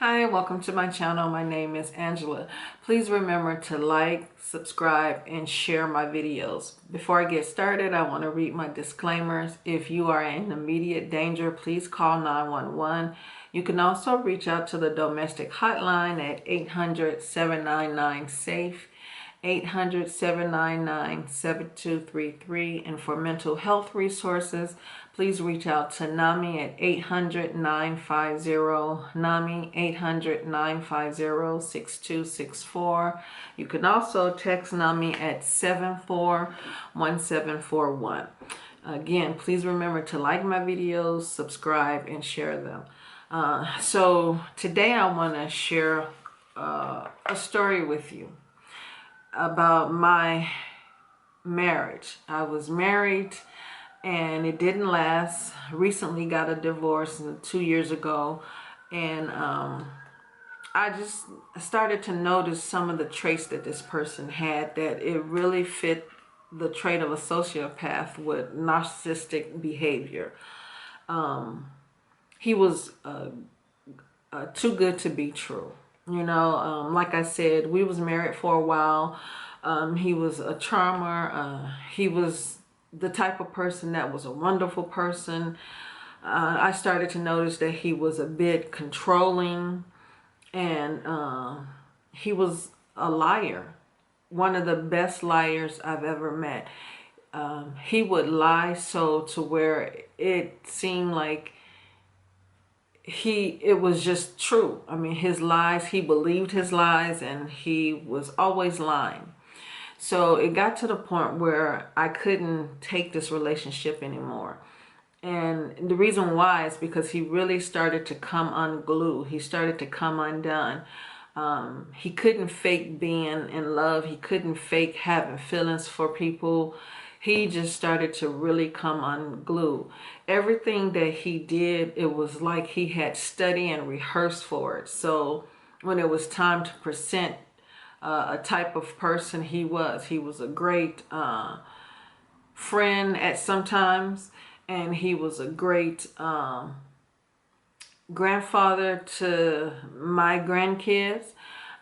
Hi, welcome to my channel. My name is Angela. Please remember to like, subscribe, and share my videos. Before I get started, I want to read my disclaimers. If you are in immediate danger, please call 911. You can also reach out to the domestic hotline at 800-799-SAFE. 800-799-7233. And for mental health resources, please reach out to NAMI at 800-950-NAMI, 800-950-6264. You can also text NAMI at 741741. Again, please remember to like my videos, subscribe, and share them. So today I want to share a story with you about my marriage. I was married and it didn't last. Recently got a divorce 2 years ago, and I just started to notice some of the traits that this person had, that it really fit the trait of a sociopath with narcissistic behavior. He was too good to be true. Like I said, we was married for a while. He was a charmer. He was the type of person that was a wonderful person. I started to notice that he was a bit controlling, and he was a liar. One of the best liars I've ever met. He would lie so to where it seemed like it was just true. I mean, his lies, he believed his lies, and he was always lying. So it got to the point where I couldn't take this relationship anymore. And the reason why is because he really started to come unglued. He started to come undone. He couldn't fake being in love. He couldn't fake having feelings for people. He just started to really come unglued. Everything that he did, it was like he had studied and rehearsed for it. So when it was time to present a type of person he was a great friend at sometimes, and he was a great grandfather to my grandkids.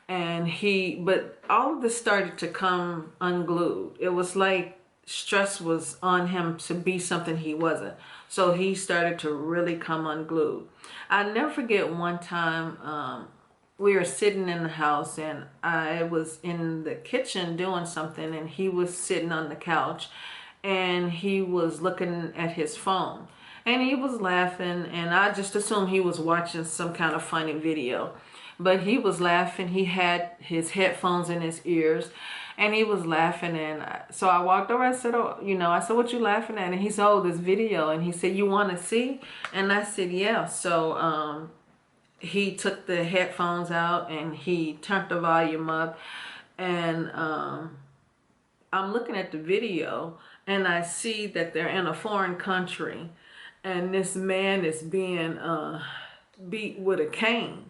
But all of this started to come unglued. It was like stress was on him to be something he wasn't. So he started to really come unglued. I'll never forget one time, we were sitting in the house, and I was in the kitchen doing something, and he was sitting on the couch, and he was looking at his phone, and he was laughing, and I just assumed he was watching some kind of funny video. But he was laughing. He had his headphones in his ears, and he was laughing. And so I walked over. I said, I said, what you laughing at? And he said, oh, this video. And he said, you want to see? And I said, yeah. So he took the headphones out and he turned the volume up, and I'm looking at the video, and I see that they're in a foreign country, and this man is being beat with a cane,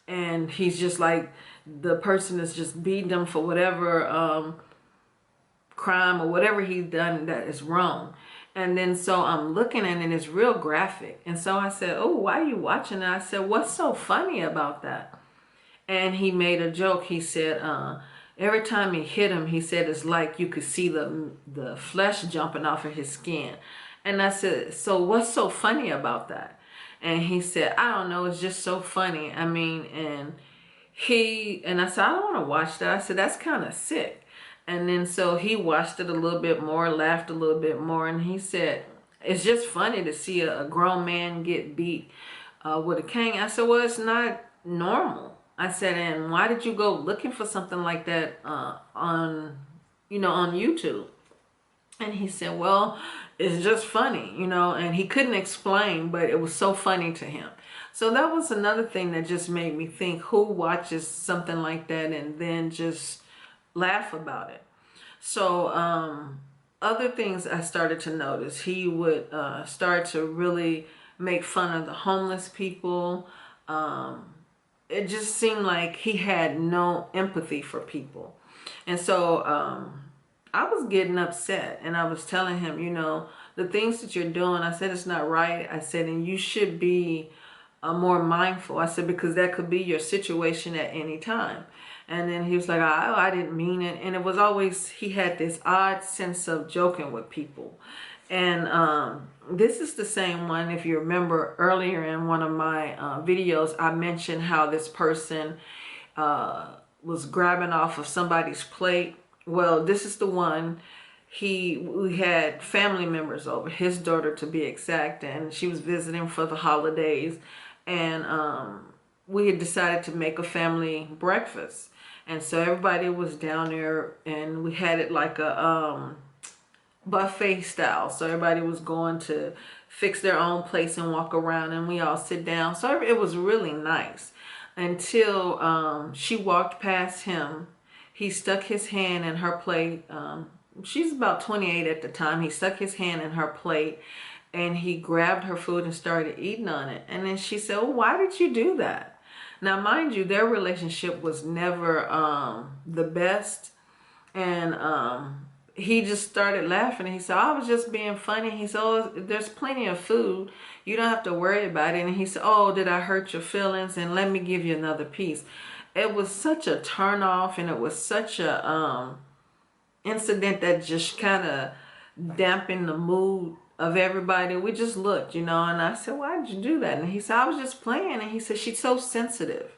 and he's just like, the person is just beating him for whatever crime or whatever he's done that is wrong. And then so I'm looking at it, and it's real graphic. And so I said, oh, why are you watching that? I said, what's so funny about that? And he made a joke. He said, every time he hit him, he said, it's like you could see the flesh jumping off of his skin. And I said, so what's so funny about that? And he said, I don't know, it's just so funny. I mean, and I said, I don't want to watch that. I said, that's kind of sick. And then so he watched it a little bit more, laughed a little bit more, and he said, it's just funny to see a grown man get beat with a cane. I said, well, it's not normal. I said, and why did you go looking for something like that on YouTube? And he said, well, it's just funny, and he couldn't explain, but it was so funny to him. So that was another thing that just made me think, who watches something like that and then just laugh about it? So other things I started to notice, he would start to really make fun of the homeless people. It just seemed like he had no empathy for people. And so I was getting upset, and I was telling him, the things that you're doing, I said, it's not right. I said, and you should be more mindful. I said, because that could be your situation at any time. And then he was like, I didn't mean it. And it was always, he had this odd sense of joking with people. And this is the same one. If you remember earlier in one of my videos, I mentioned how this person was grabbing off of somebody's plate. Well, this is the one. We had family members over, his daughter to be exact, and she was visiting for the holidays. And we had decided to make a family breakfast. And so everybody was down there, and we had it like a buffet style. So everybody was going to fix their own place and walk around, and we all sit down. So it was really nice until she walked past him. He stuck his hand in her plate. She's about 28 at the time. He stuck his hand in her plate, and he grabbed her food and started eating on it. And then she said, well, why did you do that? Now, mind you, their relationship was never the best. And he just started laughing. He said, I was just being funny. He said, oh, there's plenty of food. You don't have to worry about it. And he said, oh, did I hurt your feelings? And let me give you another piece. It was such a turn off, and it was such a incident that just kind of dampened the mood of everybody. We just looked, and I said, why did you do that? And he said, I was just playing. And he said, she's so sensitive,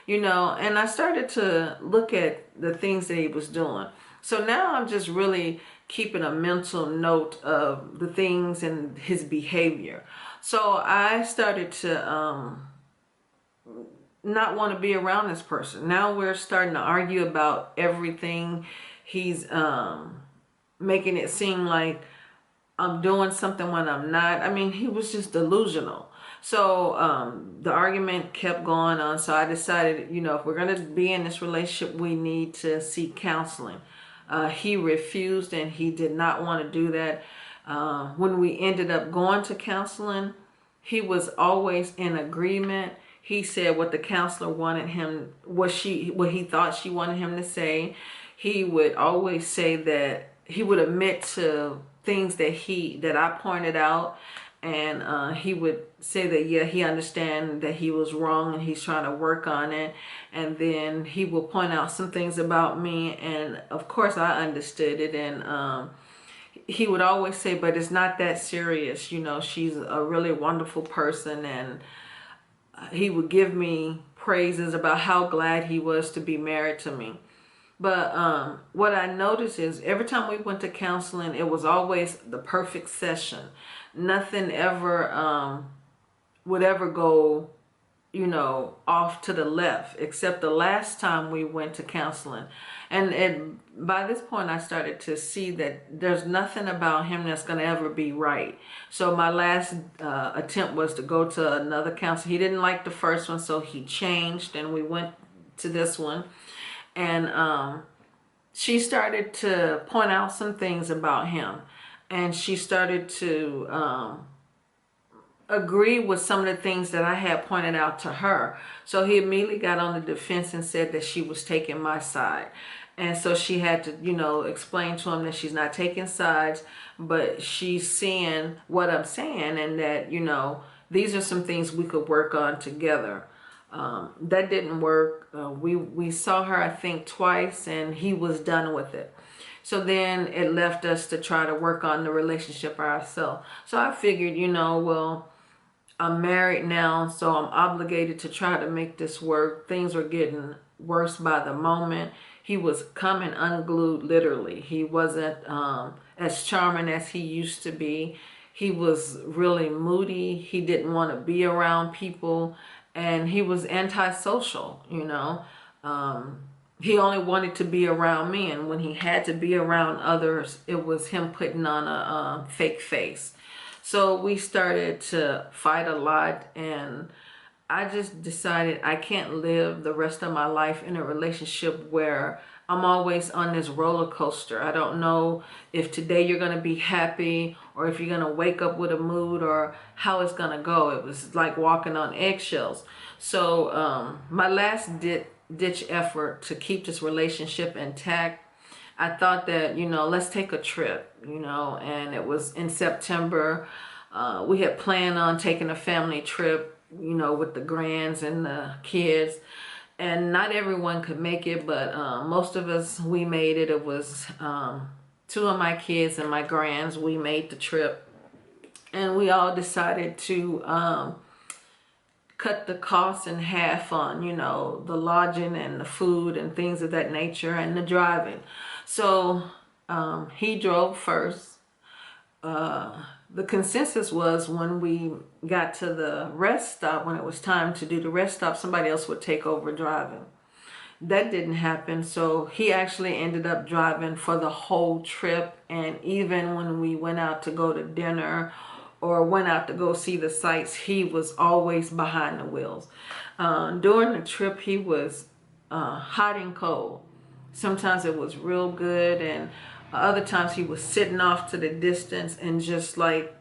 and I started to look at the things that he was doing. So now I'm just really keeping a mental note of the things and his behavior. So I started to not want to be around this person. Now we're starting to argue about everything. He's making it seem like I'm doing something when I'm not. I mean, he was just delusional. So the argument kept going on. So I decided, if we're going to be in this relationship, we need to seek counseling. He refused, and he did not want to do that. When we ended up going to counseling, he was always in agreement. He said what the counselor wanted him, what he thought she wanted him to say. He would always say that he would admit to things that I pointed out, and he would say that, yeah, he understands that he was wrong and he's trying to work on it. And then he will point out some things about me, and of course I understood it. And he would always say, but it's not that serious. She's a really wonderful person. And he would give me praises about how glad he was to be married to me. But what I noticed is every time we went to counseling, it was always the perfect session. Nothing ever would ever go, off to the left, except the last time we went to counseling. And by this point, I started to see that there's nothing about him that's going to ever be right. So my last attempt was to go to another counselor. He didn't like the first one, so he changed, and we went to this one. And she started to point out some things about him. And she started to agree with some of the things that I had pointed out to her. So he immediately got on the defense and said that she was taking my side. And so she had to, explain to him that she's not taking sides, but she's seeing what I'm saying, and that, these are some things we could work on together. That didn't work. We saw her, I think, twice, and he was done with it. So then it left us to try to work on the relationship ourselves. So I figured, well, I'm married now, so I'm obligated to try to make this work. Things were getting worse by the moment. He was coming unglued, literally. He wasn't as charming as he used to be. He was really moody. He didn't want to be around people. And he was antisocial, He only wanted to be around me. And when he had to be around others, it was him putting on a fake face. So we started to fight a lot. And I just decided I can't live the rest of my life in a relationship where I'm always on this roller coaster. I don't know if today you're going to be happy, or if you're going to wake up with a mood, or how it's going to go. It was like walking on eggshells. So my last ditch effort to keep this relationship intact, I thought that, let's take a trip, and it was in September. We had planned on taking a family trip. with the grands and the kids. And not everyone could make it, but most of us, we made it. It was two of my kids and my grands. We made the trip, and we all decided to cut the costs in half on, the lodging and the food and things of that nature and the driving. So he drove first. The consensus was when we got to the rest stop, when it was time to do the rest stop, somebody else would take over driving. That didn't happen, so he actually ended up driving for the whole trip. And even when we went out to go to dinner or went out to go see the sights, he was always behind the wheels. During the trip, he was hot and cold. Sometimes it was real good, and other times he was sitting off to the distance and just like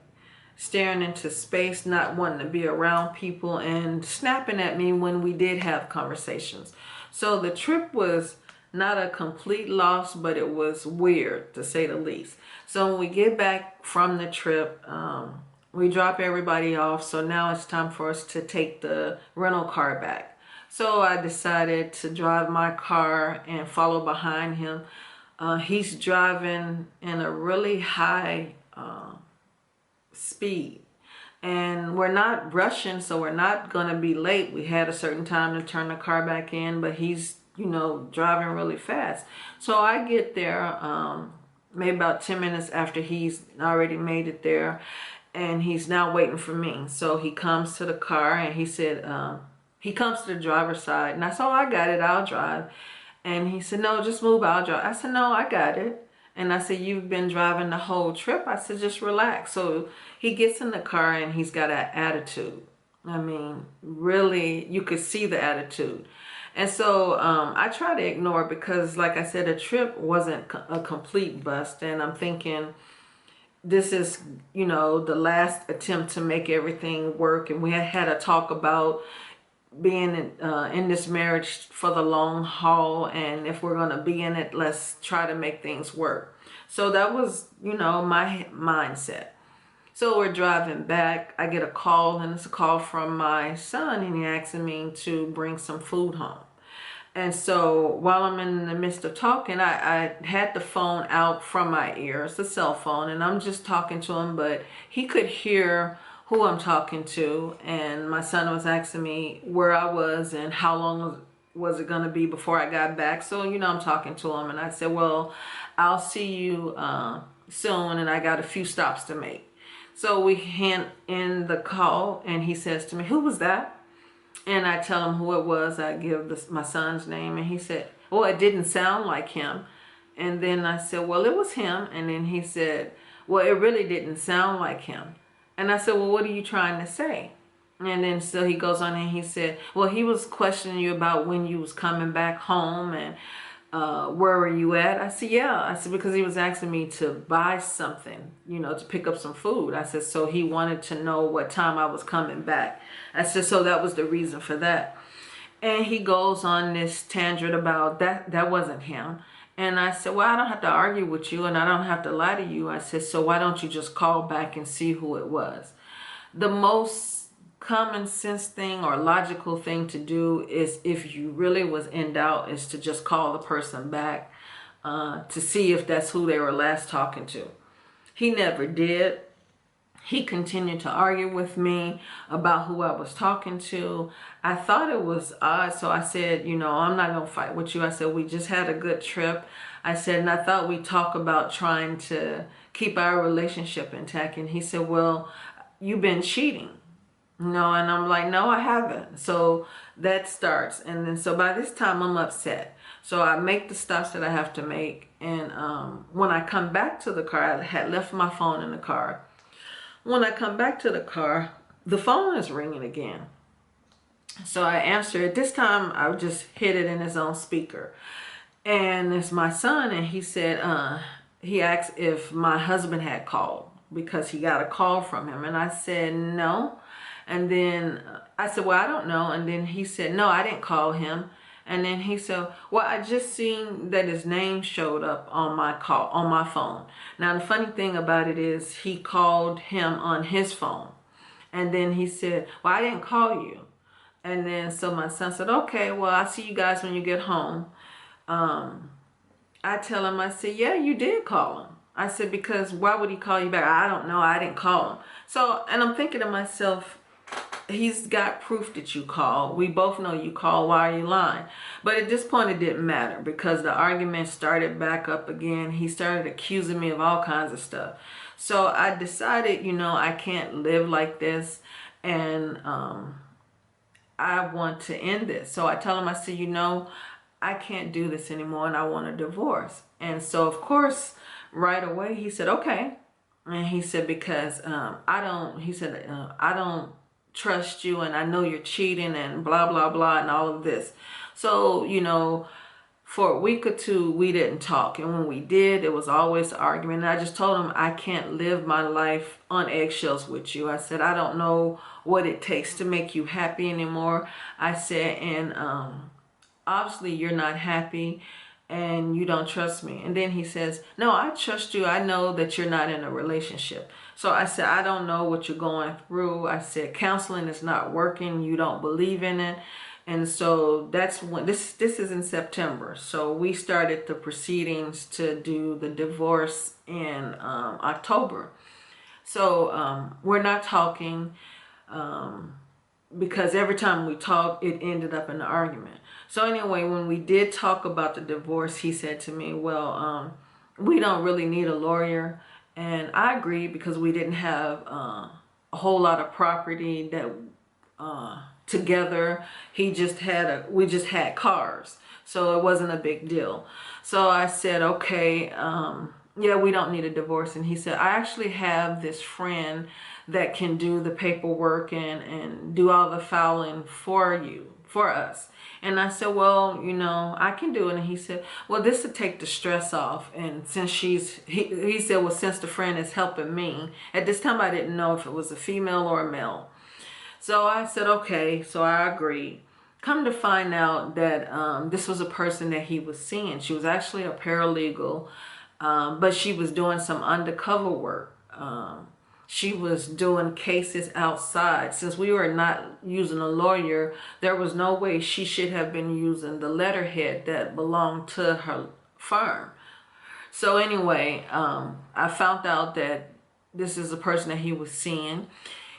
staring into space, not wanting to be around people, and snapping at me when we did have conversations. So the trip was not a complete loss, but it was weird, to say the least. So when we get back from the trip, we drop everybody off. So now it's time for us to take the rental car back. So I decided to drive my car and follow behind him. He's driving in a really high speed, and we're not rushing, so we're not going to be late. We had a certain time to turn the car back in, but he's driving really fast. So I get there maybe about 10 minutes after he's already made it there, and he's now waiting for me. So he comes to the car, and he said he comes to the driver's side, and I said, "Oh, I got it, I'll drive." And he said, "No, just move, I'll drive." I said, "No, I got it." And I said, "You've been driving the whole trip." I said, "Just relax." So he gets in the car, and he's got an attitude. I mean, really, you could see the attitude. And so I try to ignore it because, like I said, the trip wasn't a complete bust. And I'm thinking, this is, the last attempt to make everything work. And we had a talk about being in this marriage for the long haul, and if we're going to be in it, let's try to make things work. So that was my mindset. So we're driving back. I get a call, and it's a call from my son, and he asking me to bring some food home. And so while I'm in the midst of talking, I had the phone out from my ear. It's a cell phone, and I'm just talking to him, but he could hear who I'm talking to. And my son was asking me where I was and how long was it going to be before I got back. So, I'm talking to him, and I said, "Well, I'll see you soon, and I got a few stops to make." So we hand in the call, and he says to me, "Who was that?" And I tell him who it was. I give my son's name, and he said, "Well, it didn't sound like him." And then I said, "Well, it was him." And then he said, "Well, it really didn't sound like him." And I said, "Well, what are you trying to say?" And then so he goes on, and he said, "Well, he was questioning you about when you was coming back home, and where were you at?" I said, "Yeah." I said, "Because he was asking me to buy something, to pick up some food." I said, "So he wanted to know what time I was coming back." I said, "So that was the reason for that." And he goes on this tangent about that wasn't him. And I said, "Well, I don't have to argue with you, and I don't have to lie to you." I said, "So why don't you just call back and see who it was?" The most common sense thing or logical thing to do is, if you really was in doubt, is to just call the person back to see if that's who they were last talking to. He never did. He continued to argue with me about who I was talking to. I thought it was odd, so I said, "I'm not going to fight with you." I said, "We just had a good trip." I said, "And I thought we'd talk about trying to keep our relationship intact." And he said, "Well, you've been cheating." And I'm like, "No, I haven't." So that starts. And then so by this time, I'm upset. So I make the stops that I have to make. And when I come back to the car, I had left my phone in the car. When I come back to the car, the phone is ringing again. So I answer it. This time I just hit it in his own speaker. And it's my son, and he said, he asked if my husband had called because he got a call from him. And I said, "No." And then I said, "Well, I don't know." And then he said, "No, I didn't call him." And then he said, "Well, I just seen that his name showed up on my phone." Now, the funny thing about it is he called him on his phone. And then he said, well, I didn't call you. And then so my son said, okay, well, I'll see you guys when you get home. I tell him, I said, yeah, you did call him. I said, because why would he call you back? I don't know. I didn't call him. So, and I'm thinking to myself, he's got proof that you called. We both know you called. Why are you lying? But at this point, it didn't matter because the argument started back up again. He started accusing me of all kinds of stuff. So I decided, I can't live like this. And I want to end this. So I tell him, I said, I can't do this anymore and I want a divorce. And so, of course, right away, he said, okay. And he said, because I don't trust you and I know you're cheating and blah, blah, blah and all of this. So, for a week or two, we didn't talk. And when we did, it was always an argument. And I just told him, I can't live my life on eggshells with you. I said, I don't know what it takes to make you happy anymore. I said, and obviously you're not happy and you don't trust me. And then he says, no, I trust you. I know that you're not in a relationship. So I said, I don't know what you're going through. I said, counseling is not working. You don't believe in it. And so that's when this is in September. So we started the proceedings to do the divorce in October. So we're not talking because every time we talked, it ended up in an argument. So anyway, when we did talk about the divorce, he said to me, well, we don't really need a lawyer. And I agreed because we didn't have a whole lot of property that together. We just had cars. So it wasn't a big deal. So I said, okay, yeah, we don't need a divorce. And he said, I actually have this friend that can do the paperwork and do all the filing for us. And I said, well, I can do it. And he said, well, this would take the stress off. And since he said, well, since the friend is helping me, at this time I didn't know if it was a female or a male. So I said, okay, so I agreed. Come to find out that this was a person that he was seeing. She was actually a paralegal, but she was doing some undercover work. She was doing cases outside. Since we were not using a lawyer, there was no way she should have been using the letterhead that belonged to her firm. So anyway, I found out that this is a person that he was seeing.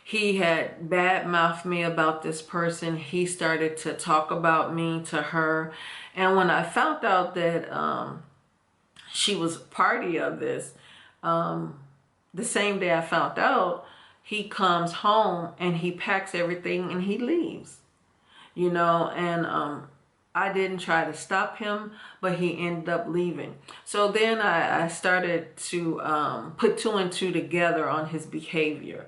He had bad-mouthed me about this person. He started to talk about me to her. And when I found out that she was party of this, the same day I found out, he comes home and he packs everything and he leaves. And I didn't try to stop him, but he ended up leaving. So then I started to put two and two together on his behavior.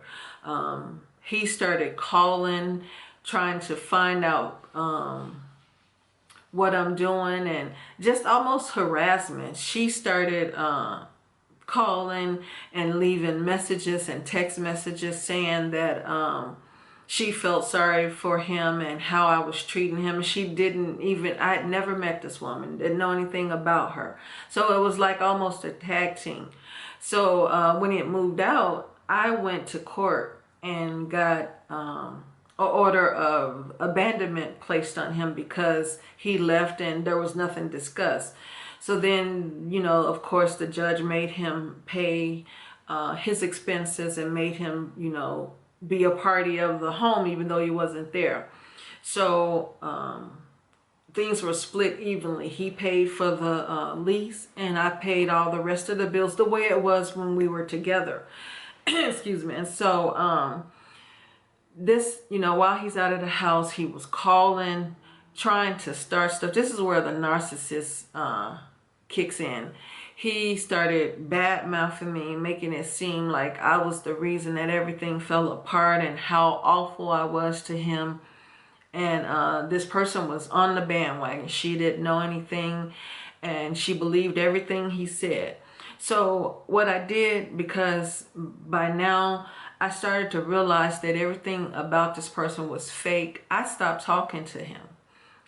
He started calling, trying to find out what I'm doing, and just almost harassment. She started calling and leaving messages and text messages saying that she felt sorry for him and how I was treating him. She didn't even, I had never met this woman, didn't know anything about her. So it was like almost a tag team. So when it moved out, I went to court and got an order of abandonment placed on him because he left and there was nothing discussed. So then, of course, the judge made him pay his expenses and made him, be a party of the home even though he wasn't there. So things were split evenly. He paid for the lease and I paid all the rest of the bills the way it was when we were together. Excuse me. And so this, while he's out of the house, he was calling, trying to start stuff. This is where the narcissist kicks in. He started bad-mouthing me, making it seem like I was the reason that everything fell apart and how awful I was to him. And this person was on the bandwagon. She didn't know anything and she believed everything he said. So what I did, because by now I started to realize that everything about this person was fake, I stopped talking to him.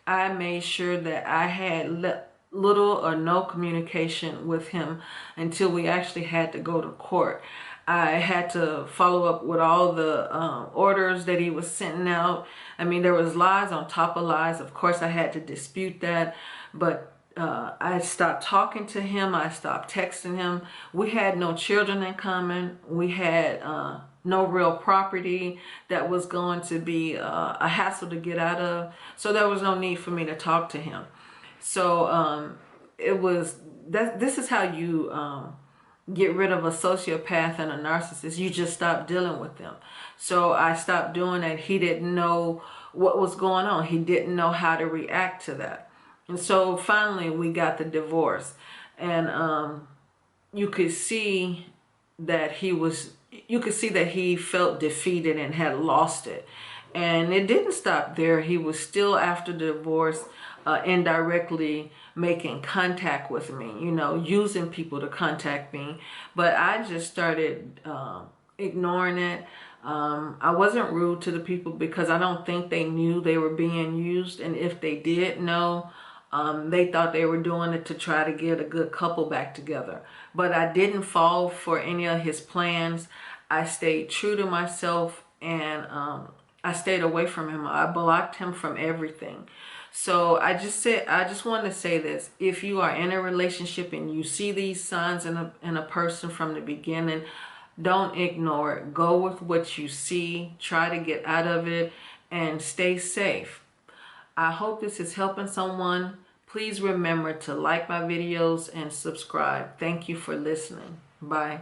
I made sure that I had little or no communication with him until we actually had to go to court. I had to follow up with all the orders that he was sending out. I mean, there was lies on top of lies. Of course, I had to dispute that, but I stopped talking to him. I stopped texting him. We had no children in common. We had no real property that was going to be a hassle to get out of. So there was no need for me to talk to him. So it was that. This is how you get rid of a sociopath and a narcissist. You just stop dealing with them. So I stopped doing that. He didn't know what was going on. He didn't know how to react to that. And so finally we got the divorce. And you could see that he felt defeated and had lost it. And it didn't stop there. He was still, after the divorce, indirectly making contact with me, you know, using people to contact me. But I just started ignoring it. I wasn't rude to the people because I don't think they knew they were being used. And if they did know, they thought they were doing it to try to get a good couple back together. But I didn't fall for any of his plans. I stayed true to myself, and I stayed away from him. I blocked him from everything. So I just want to say this. If you are in a relationship and you see these signs in a person from the beginning, don't ignore it. Go with what you see. Try to get out of it and stay safe. I hope this is helping someone. Please remember to like my videos and subscribe. Thank you for listening. Bye.